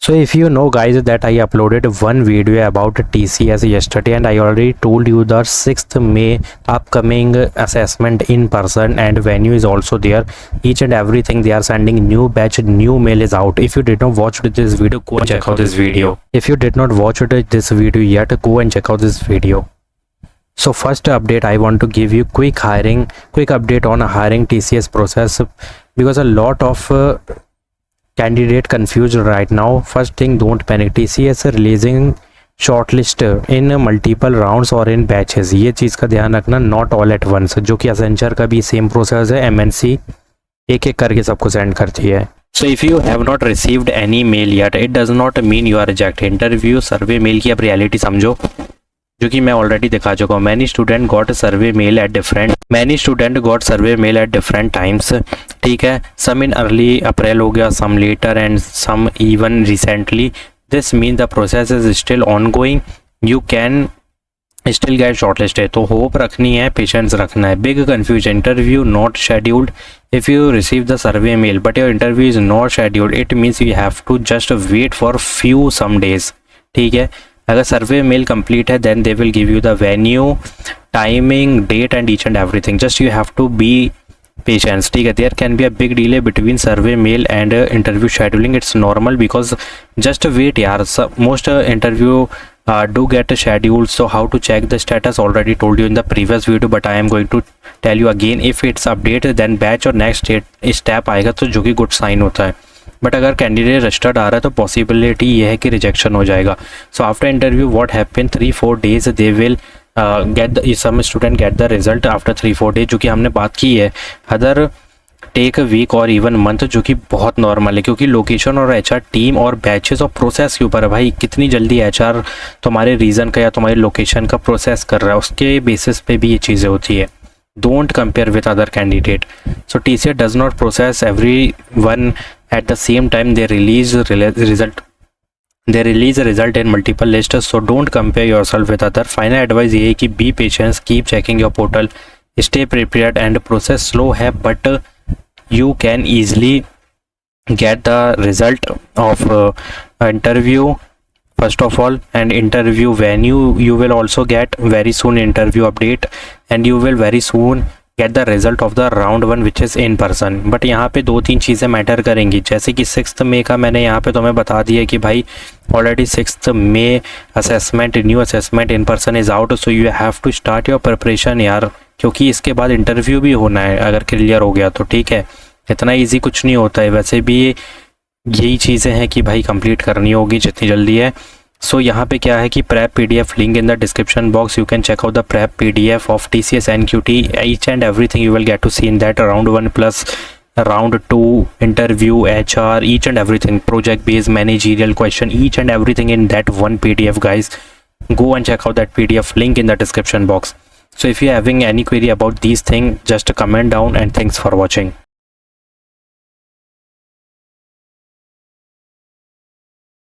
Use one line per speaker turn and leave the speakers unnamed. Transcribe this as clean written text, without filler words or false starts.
So if you know guys that I uploaded one video about TCS yesterday and I already told you the 6th May upcoming assessment in person and venue is also there. Each and everything they are sending new batch, new mail is out. If you did not watch this video, go and check out this video. If you did not watch this video yet, go and check out this video. So first update, I want to give you quick update on hiring TCS process because a lot of candidate confused right now. First thing, don't panic. TCS releasing shortlist in multiple rounds और in batches. ये चीज़ का ध्यान रखना, not all at once, जो कि Accenture का भी same process है. MNC एक एक करके सबको सेंड करती है. So if you have not received any mail yet, it does not mean you are rejected. Interview survey mail की अब रियलिटी समझो, जो कि मैं ऑलरेडी दिखा चुका हूँ. Many student got survey mail at different times. ठीक है, सम इन अर्ली अप्रैल हो गया, some later and some even recently. This mean the process is still ongoing. You can still get shortlisted. तो hope रखनी है, patience रखना है. Big confusion, interview not scheduled. If you receive the survey mail but your interview is not scheduled, it means you have to just wait for few some days. ठीक है, अगर survey mail complete है then they will give you the venue, timing, date and each and everything. Just you have to be patience. ठीक है, there can be a big delay between survey mail and interview scheduling. It's normal because just wait यार. Most interview do get scheduled. So how to check the status already told you in the previous video, but I am going to tell you again. If it's updated then batch और next step आएगा, तो जो कि good sign होता है. But अगर candidate registered आ रहा है तो पॉसिबिलिटी ये है कि रिजेक्शन हो जाएगा. So after interview what happen, 3-4 days they will get some student get the result after 3-4 days, जो कि हमने बात की है. अदर टेक वीक और इवन मंथ, जो कि बहुत नॉर्मल है क्योंकि लोकेशन और एचआर टीम और बैचेस और प्रोसेस के ऊपर है भाई. कितनी जल्दी एचआर तुम्हारे रीज़न का या तुम्हारी लोकेशन का प्रोसेस कर रहा है, उसके बेसिस पे भी ये चीज़ें होती है. Don't compare with other candidate. So TCS does not process every one at the same time. They release result in multiple lists, so don't compare yourself with other. Final advice ये है कि be patient, keep checking your portal, stay prepared and process slow है but you can easily get the result of interview first of all, and interview venue you will also get very soon. Interview update and you will very soon get the result of the round 1 which is in person. But यहाँ पे 2-3 चीज़ें matter करेंगी, जैसे कि 6th May का मैंने यहाँ पे तुम्हें बता दिया कि भाई already 6th May assessment, new assessment in person is out. So you have to start your preparation यार, क्योंकि इसके बाद इंटरव्यू भी होना है अगर क्लियर हो गया तो. ठीक है, इतना ईजी कुछ नहीं होता है. वैसे भी यही चीज़ें हैं कि भाई कंप्लीट करनी होगी जितनी जल्दी है. सो यहाँ पे क्या है कि prep PDF link in the description box. You can check out the prep PDF of TCS NQT. Each and everything you will get to see in that round 1 plus round 2 interview, HR, each and everything, project based managerial question, each and everything in that one PDF guys. Go and check out that PDF link in the description box. So if you are having any query about these things, just comment down and thanks for watching.